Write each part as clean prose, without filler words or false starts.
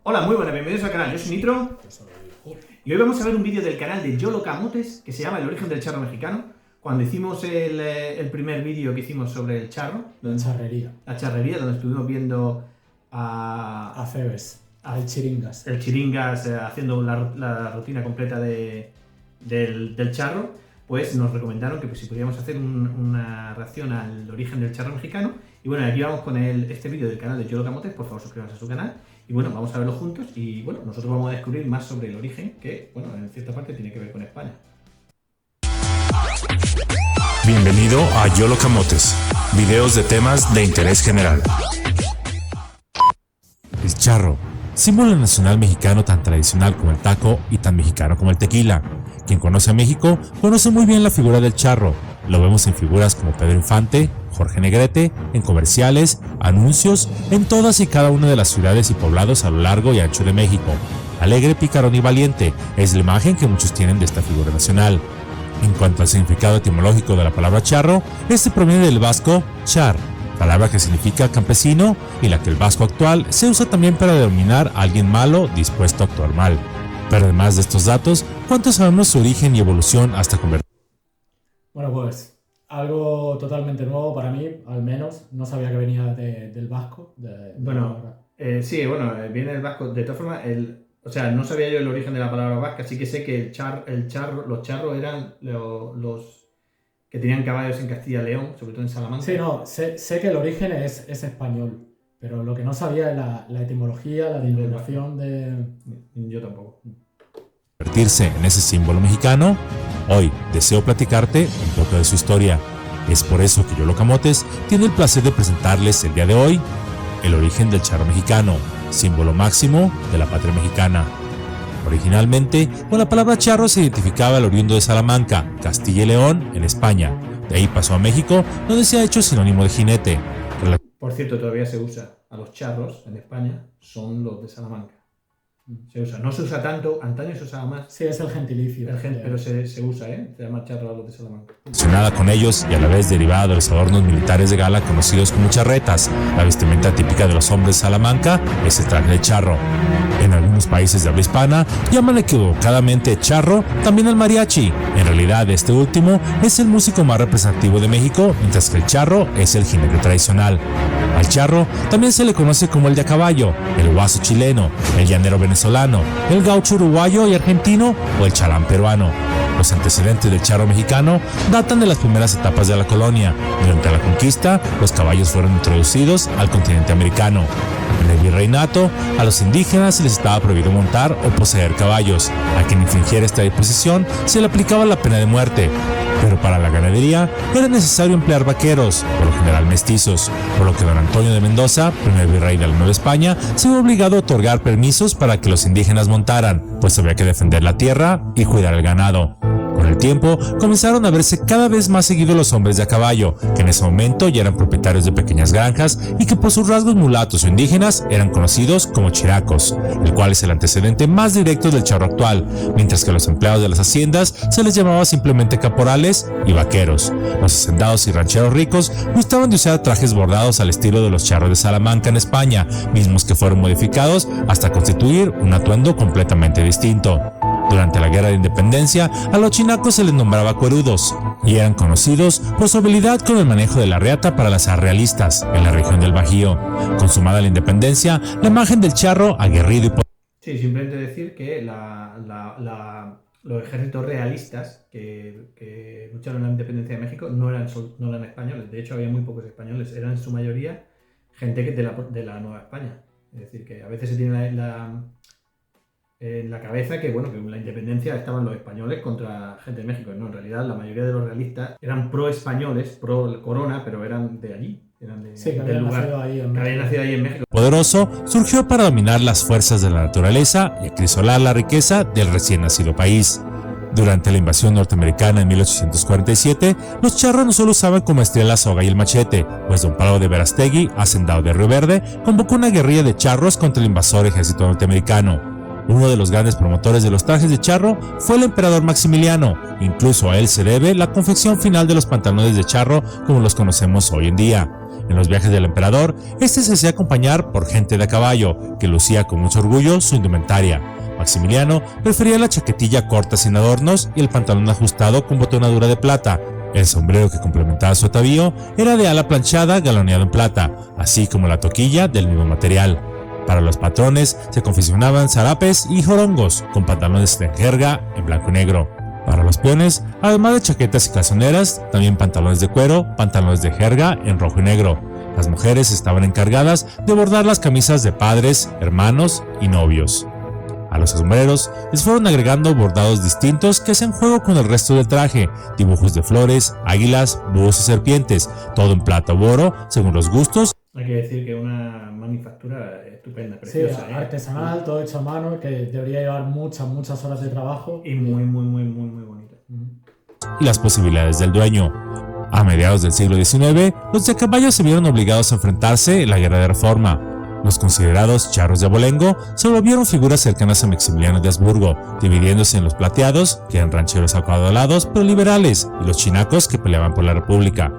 Hola, muy buenas, bienvenidos al canal, yo soy Nitro y hoy vamos a ver un vídeo del canal de Yolo Camotes que se llama El origen del charro mexicano. Cuando hicimos el primer vídeo que hicimos sobre el charro, La charrería, donde estuvimos viendo a Cebes, al Chiringas. El Chiringas haciendo la rutina completa del charro, pues nos recomendaron que pues, si podíamos hacer una reacción al origen del charro mexicano. Y bueno, aquí vamos con este vídeo del canal de Yolo Camotes, por favor suscríbanse a su canal. Y bueno, vamos a verlo juntos y bueno, nosotros vamos a descubrir más sobre el origen que, bueno, en cierta parte tiene que ver con España. Bienvenido a Yolo Camotes, videos de temas de interés general. El charro, símbolo nacional mexicano tan tradicional como el taco y tan mexicano como el tequila. Quien conoce a México conoce muy bien la figura del charro. Lo vemos en figuras como Pedro Infante, Jorge Negrete, en comerciales, anuncios, en todas y cada una de las ciudades y poblados a lo largo y ancho de México. Alegre, picarón y valiente es la imagen que muchos tienen de esta figura nacional. En cuanto al significado etimológico de la palabra charro, este proviene del vasco char, palabra que significa campesino y la que el vasco actual se usa también para denominar a alguien malo dispuesto a actuar mal. Pero además de estos datos, ¿cuánto sabemos su origen y evolución hasta convertirse? Bueno, pues algo totalmente nuevo para mí, al menos. No sabía que venía del vasco. Sí, viene del vasco. De todas formas, o sea, no sabía yo el origen de la palabra vasca, sí que sé que los charros eran los que tenían caballos en Castilla y León, sobre todo en Salamanca. Sí, no, sé que el origen es español, pero lo que no sabía es la etimología, la derivación de... Yo tampoco. Convertirse en ese símbolo mexicano, hoy deseo platicarte un poco de su historia. Es por eso que Yolo Camotes tiene el placer de presentarles el día de hoy el origen del charro mexicano, símbolo máximo de la patria mexicana. Originalmente, con la palabra charro se identificaba al oriundo de Salamanca, Castilla y León, en España. De ahí pasó a México, donde se ha hecho sinónimo de jinete. Por cierto, todavía se usa a los charros en España, son los de Salamanca. Se usa, no se usa tanto, antaño se usaba más. Sí, es el gentilicio. Pero se usa, se llama charro a los de Salamanca. Relacionada con ellos y a la vez derivada de los adornos militares de gala conocidos como charretas, la vestimenta típica de los hombres de Salamanca es el traje de charro. En algunos países de habla hispana llaman equivocadamente charro también al mariachi. En realidad este último es el músico más representativo de México, mientras que el charro es el jinete tradicional. Al charro también se le conoce como el de a caballo, el huaso chileno, el llanero venezolano, el gaucho uruguayo y argentino o el chalán peruano. Los antecedentes del charro mexicano datan de las primeras etapas de la colonia. Durante la conquista, los caballos fueron introducidos al continente americano. En el virreinato, a los indígenas se les estaba prohibido montar o poseer caballos. A quien infringiera esta disposición se le aplicaba la pena de muerte. Pero para la ganadería era necesario emplear vaqueros, por lo general mestizos, por lo que don Antonio de Mendoza, primer virrey de la Nueva España, se vio obligado a otorgar permisos para que los indígenas montaran, pues había que defender la tierra y cuidar el ganado. Con el tiempo, comenzaron a verse cada vez más seguidos los hombres de a caballo, que en ese momento ya eran propietarios de pequeñas granjas y que por sus rasgos mulatos o indígenas eran conocidos como chiracos, el cual es el antecedente más directo del charro actual, mientras que a los empleados de las haciendas se les llamaba simplemente caporales y vaqueros. Los hacendados y rancheros ricos gustaban de usar trajes bordados al estilo de los charros de Salamanca en España, mismos que fueron modificados hasta constituir un atuendo completamente distinto. Durante la Guerra de Independencia, a los chinacos se les nombraba cuerudos y eran conocidos por su habilidad con el manejo de la riata para las realistas en la región del Bajío. Consumada la independencia, la imagen del charro aguerrido y poderoso. Sí, simplemente decir que los ejércitos realistas que lucharon en la independencia de México no eran españoles. De hecho, había muy pocos españoles. Eran en su mayoría gente de la Nueva España. Es decir, que a veces se tiene en la cabeza que en la independencia estaban los españoles contra gente de México. No, en realidad la mayoría de los realistas eran pro-españoles, pro-corona, pero eran de allí. Que habían nacido ahí en México. Poderoso surgió para dominar las fuerzas de la naturaleza y acrisolar la riqueza del recién nacido país. Durante la invasión norteamericana en 1847, los charros no solo usaban como estrella la soga y el machete, pues don Pablo de Verastegui, hacendado de Río Verde, convocó una guerrilla de charros contra el invasor ejército norteamericano. Uno de los grandes promotores de los trajes de charro fue el emperador Maximiliano. Incluso a él se debe la confección final de los pantalones de charro como los conocemos hoy en día. En los viajes del emperador, este se hacía acompañar por gente de a caballo, que lucía con mucho orgullo su indumentaria. Maximiliano prefería la chaquetilla corta sin adornos y el pantalón ajustado con botonadura de plata. El sombrero que complementaba su atavío era de ala planchada galoneado en plata, así como la toquilla del mismo material. Para los patrones se confeccionaban zarapes y jorongos, con pantalones de jerga en blanco y negro. Para los peones, además de chaquetas y calzoneras, también pantalones de cuero, pantalones de jerga en rojo y negro. Las mujeres estaban encargadas de bordar las camisas de padres, hermanos y novios. A los sombreros les fueron agregando bordados distintos que hacían juego con el resto del traje, dibujos de flores, águilas, búhos y serpientes, todo en plata o oro, según los gustos. Hay que decir que una manufactura estupenda, preciosa. Sí, artesanal, todo hecho a mano, que debería llevar muchas horas de trabajo. Y muy bonita. Y las posibilidades del dueño. A mediados del siglo XIX, los de caballo se vieron obligados a enfrentarse en la Guerra de Reforma. Los considerados charros de abolengo se volvieron figuras cercanas a Maximiliano de Habsburgo, dividiéndose en los plateados, que eran rancheros acaudalados pero liberales, y los chinacos, que peleaban por la República.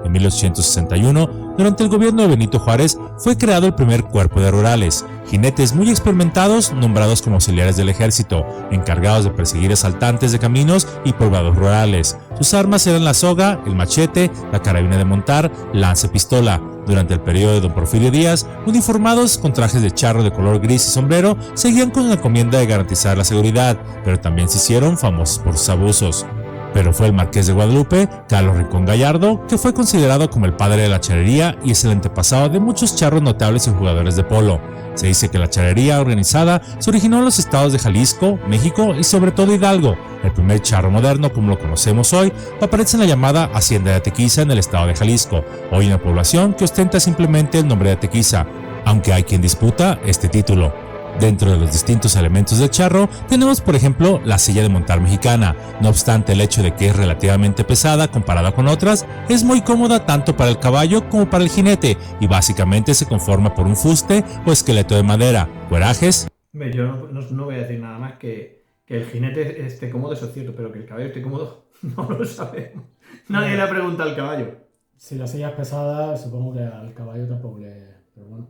En 1861, durante el gobierno de Benito Juárez, fue creado el primer cuerpo de rurales, jinetes muy experimentados nombrados como auxiliares del ejército, encargados de perseguir asaltantes de caminos y poblados rurales. Sus armas eran la soga, el machete, la carabina de montar, lanza y pistola. Durante el periodo de don Porfirio Díaz, uniformados con trajes de charro de color gris y sombrero, seguían con la encomienda de garantizar la seguridad, pero también se hicieron famosos por sus abusos. Pero fue el marqués de Guadalupe, Carlos Rincón Gallardo, que fue considerado como el padre de la charrería y es el antepasado de muchos charros notables y jugadores de polo. Se dice que la charrería organizada se originó en los estados de Jalisco, México y sobre todo Hidalgo. El primer charro moderno, como lo conocemos hoy, aparece en la llamada Hacienda de Atequiza en el estado de Jalisco, hoy una población que ostenta simplemente el nombre de Atequiza, aunque hay quien disputa este título. Dentro de los distintos elementos del charro tenemos por ejemplo la silla de montar mexicana. No obstante el hecho de que es relativamente pesada comparada con otras, es muy cómoda tanto para el caballo como para el jinete y básicamente se conforma por un fuste o esqueleto de madera, cuerajes. Yo no voy a decir nada más que el jinete esté cómodo, eso es cierto, pero que el caballo esté cómodo no lo sabemos. Nadie le ha preguntado al caballo. Si la silla es pesada, supongo que al caballo tampoco le... Pero bueno.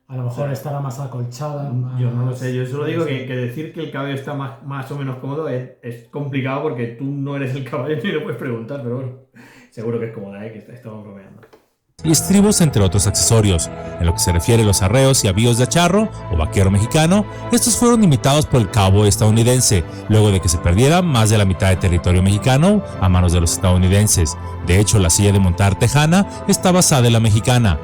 A lo mejor estará más acolchada. Yo no lo sé, yo solo digo que decir que el caballo está más o menos cómodo es complicado porque tú no eres el caballo ni le puedes preguntar, pero bueno, seguro que es cómoda, que estamos bromeando. Y estribos entre otros accesorios. En lo que se refiere a los arreos y avíos de charro o vaquero mexicano, estos fueron imitados por el cowboy estadounidense, luego de que se perdiera más de la mitad de territorio mexicano a manos de los estadounidenses. De hecho, la silla de montar tejana está basada en la mexicana.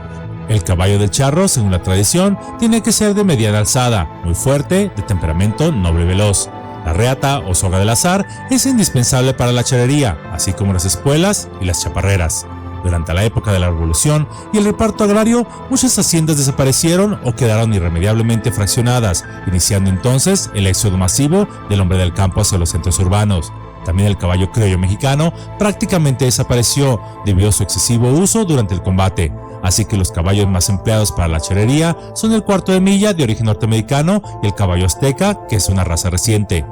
El caballo del charro, según la tradición, tiene que ser de mediana alzada, muy fuerte, de temperamento noble y veloz. La reata o soga del azar es indispensable para la charrería, así como las espuelas y las chaparreras. Durante la época de la Revolución y el reparto agrario, muchas haciendas desaparecieron o quedaron irremediablemente fraccionadas, iniciando entonces el éxodo masivo del hombre del campo hacia los centros urbanos. También el caballo criollo mexicano prácticamente desapareció debido a su excesivo uso durante el combate. Así que los caballos más empleados para la charrería son el cuarto de milla de origen norteamericano y el caballo azteca, que es una raza reciente.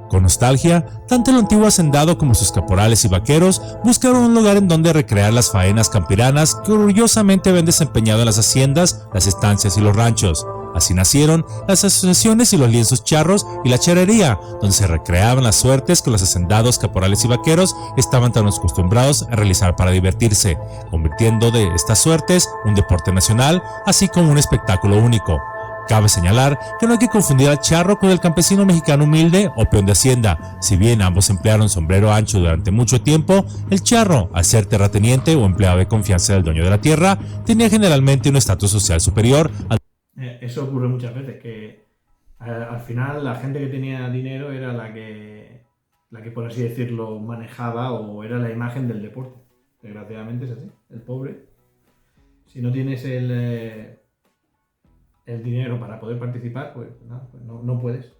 Con nostalgia, tanto el antiguo hacendado como sus caporales y vaqueros buscaron un lugar en donde recrear las faenas campiranas que orgullosamente habían desempeñado en las haciendas, las estancias y los ranchos. Así nacieron las asociaciones y los lienzos charros y la charrería, donde se recreaban las suertes que los hacendados, caporales y vaqueros estaban tan acostumbrados a realizar para divertirse, convirtiendo de estas suertes un deporte nacional, así como un espectáculo único. Cabe señalar que no hay que confundir al charro con el campesino mexicano humilde o peón de hacienda. Si bien ambos emplearon sombrero ancho durante mucho tiempo, el charro, al ser terrateniente o empleado de confianza del dueño de la tierra, tenía generalmente un estatus social superior al... Eso ocurre muchas veces, que al final la gente que tenía dinero era la que por así decirlo manejaba o era la imagen del deporte. Desgraciadamente es así. El pobre, si no tienes el dinero para poder participar, pues no puedes.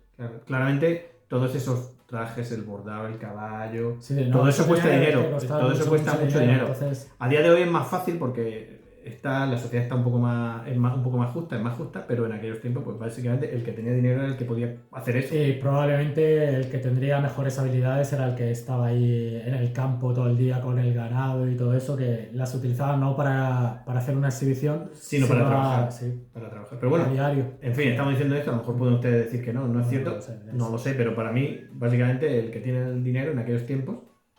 Claramente todos esos trajes, el bordado, el caballo, todo eso cuesta dinero. Todo eso cuesta mucho dinero. Entonces... A día de hoy es más fácil porque la sociedad está un poco más justa, pero en aquellos tiempos, pues básicamente el que tenía dinero era el que podía hacer eso. Y probablemente el que tendría mejores habilidades era el que estaba ahí en el campo todo el día con el ganado y todo eso, que las utilizaba no para hacer una exhibición, sino para trabajar. Sí, para trabajar. Pero bueno, a diario. En fin, estamos diciendo esto, a lo mejor pueden ustedes decir que no es cierto, no lo sé, pero para mí, básicamente, el que tiene el dinero en aquellos tiempos,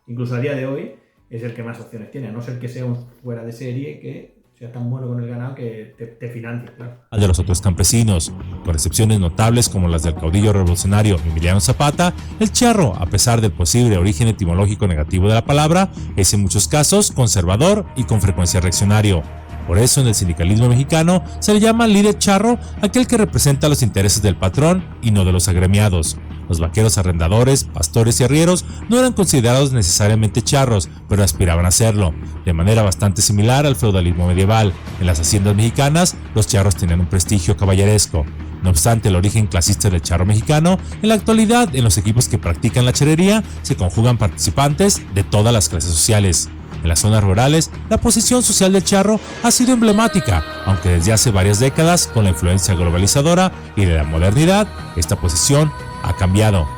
incluso a día de hoy, es el que más opciones tiene, a no ser que sea un fuera de serie que sea tan bueno con el ganado que te financie, claro. Al de los otros campesinos, con excepciones notables como las del caudillo revolucionario Emiliano Zapata, el charro, a pesar del posible origen etimológico negativo de la palabra, es en muchos casos conservador y con frecuencia reaccionario. Por eso en el sindicalismo mexicano se le llama líder charro aquel que representa los intereses del patrón y no de los agremiados. Los vaqueros arrendadores, pastores y arrieros no eran considerados necesariamente charros, pero aspiraban a serlo, de manera bastante similar al feudalismo medieval. En las haciendas mexicanas, los charros tenían un prestigio caballeresco. No obstante el origen clasista del charro mexicano, en la actualidad en los equipos que practican la charrería se conjugan participantes de todas las clases sociales. En las zonas rurales, la posición social del charro ha sido emblemática, aunque desde hace varias décadas, con la influencia globalizadora y de la modernidad, esta posición ha cambiado.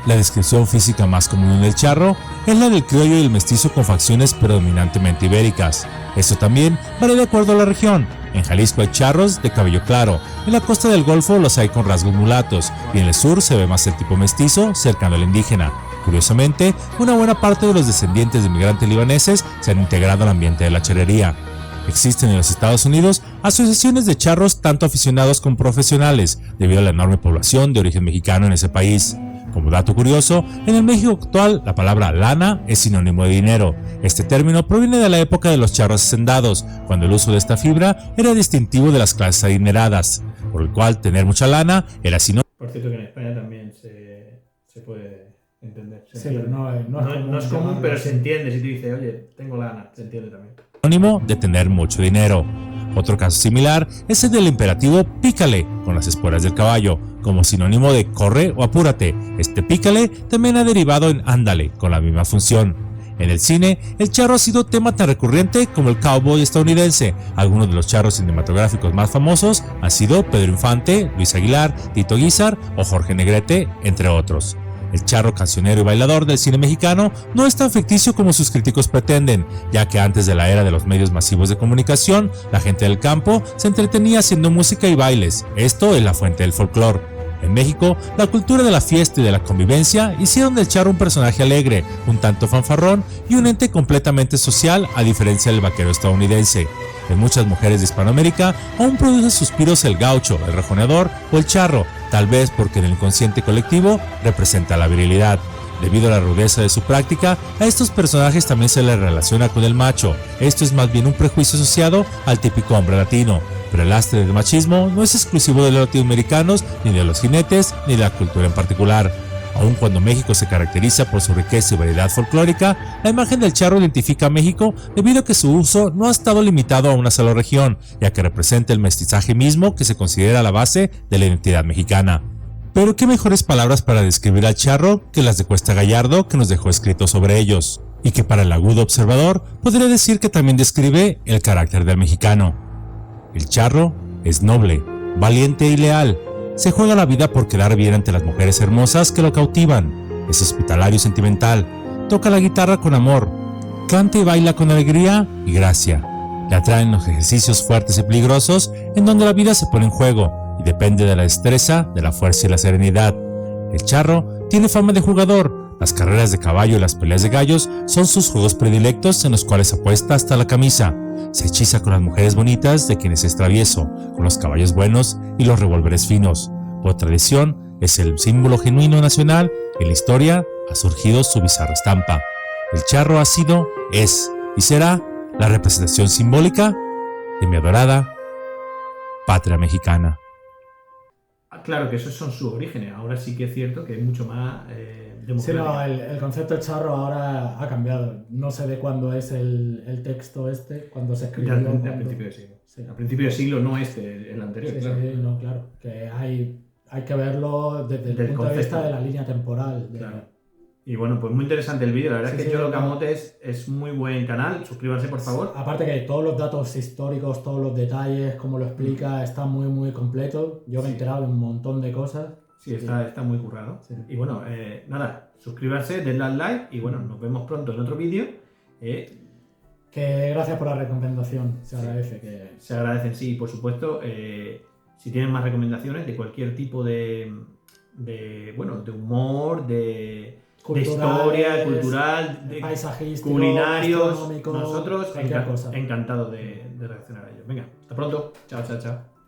La descripción física más común del charro es la del criollo y el mestizo con facciones predominantemente ibéricas. Esto también varía de acuerdo a la región. En Jalisco hay charros de cabello claro, en la costa del Golfo los hay con rasgos mulatos y en el sur se ve más el tipo mestizo cercano al indígena. Curiosamente, una buena parte de los descendientes de migrantes libaneses se han integrado al ambiente de la charrería. Existen en los Estados Unidos asociaciones de charros tanto aficionados como profesionales, debido a la enorme población de origen mexicano en ese país. Como dato curioso, en el México actual la palabra lana es sinónimo de dinero. Este término proviene de la época de los charros hacendados, cuando el uso de esta fibra era distintivo de las clases adineradas, por el cual tener mucha lana era sinónimo. Por cierto que en España también se puede entender. Sí, pero no es común, pero se entiende. Si tú dices, oye, tengo lana, se entiende también. Sinónimo de tener mucho dinero. Otro caso similar es el del imperativo pícale con las esporas del caballo, como sinónimo de corre o apúrate. Este pícale también ha derivado en ándale, con la misma función. En el cine, el charro ha sido tema tan recurrente como el cowboy estadounidense. Algunos de los charros cinematográficos más famosos han sido Pedro Infante, Luis Aguilar, Tito Guízar o Jorge Negrete, entre otros. El charro cancionero y bailador del cine mexicano no es tan ficticio como sus críticos pretenden, ya que antes de la era de los medios masivos de comunicación, la gente del campo se entretenía haciendo música y bailes. Esto es la fuente del folclore. En México, la cultura de la fiesta y de la convivencia hicieron del charro un personaje alegre, un tanto fanfarrón y un ente completamente social, a diferencia del vaquero estadounidense. En muchas mujeres de Hispanoamérica aún produce suspiros el gaucho, el rejoneador o el charro, tal vez porque en el inconsciente colectivo representa la virilidad. Debido a la rudeza de su práctica, a estos personajes también se les relaciona con el macho. Esto es más bien un prejuicio asociado al típico hombre latino. Pero el lastre del machismo no es exclusivo de los latinoamericanos, ni de los jinetes, ni de la cultura en particular. Aun cuando México se caracteriza por su riqueza y variedad folclórica, la imagen del charro identifica a México debido a que su uso no ha estado limitado a una sola región, ya que representa el mestizaje mismo que se considera la base de la identidad mexicana. Pero qué mejores palabras para describir al charro que las de Cuesta Gallardo, que nos dejó escrito sobre ellos, y que para el agudo observador podría decir que también describe el carácter del mexicano. El charro es noble, valiente y leal. Se juega la vida por quedar bien ante las mujeres hermosas que lo cautivan. Es hospitalario y sentimental. Toca la guitarra con amor. Canta y baila con alegría y gracia. Le atraen los ejercicios fuertes y peligrosos en donde la vida se pone en juego y depende de la destreza, de la fuerza y la serenidad. El charro tiene fama de jugador. Las carreras de caballo y las peleas de gallos son sus juegos predilectos en los cuales apuesta hasta la camisa. Se hechiza con las mujeres bonitas de quienes es travieso, con los caballos buenos y los revólveres finos. Por tradición, es el símbolo genuino nacional. En la historia ha surgido su bizarra estampa. El charro ha sido, es y será la representación simbólica de mi adorada patria mexicana. Claro que esos son sus orígenes. Ahora sí que es cierto que es mucho más democrático. Sí, no, el concepto de charro ahora ha cambiado. No sé de cuándo es el texto cuando se escribió. A principio de siglo. Sí. A principio de siglo, no el anterior. Sí, claro. Sí, no, claro. Que hay que verlo desde el punto de vista de la línea temporal. Claro. Y bueno, pues muy interesante el vídeo. La verdad Sí, es que sí, Cholo claro. Camotes es muy buen canal. Suscríbanse, por favor. Aparte que todos los datos históricos, todos los detalles, cómo lo explica, está muy, muy completo. Yo me he Sí. enterado de un montón de cosas. Sí, está muy currado. Sí. Y bueno, nada, suscríbanse, denle al like y bueno, nos vemos pronto en otro vídeo. Que gracias por la recomendación, se Sí. agradece. Que... Se agradecen, sí, por supuesto. Si tienen más recomendaciones de cualquier tipo de humor, de historia, cultural, de paisajístico, culinarios, gastronómico, nosotros cualquier cosa. encantados de reaccionar a ellos. Venga, hasta pronto. Chao, chao, chao.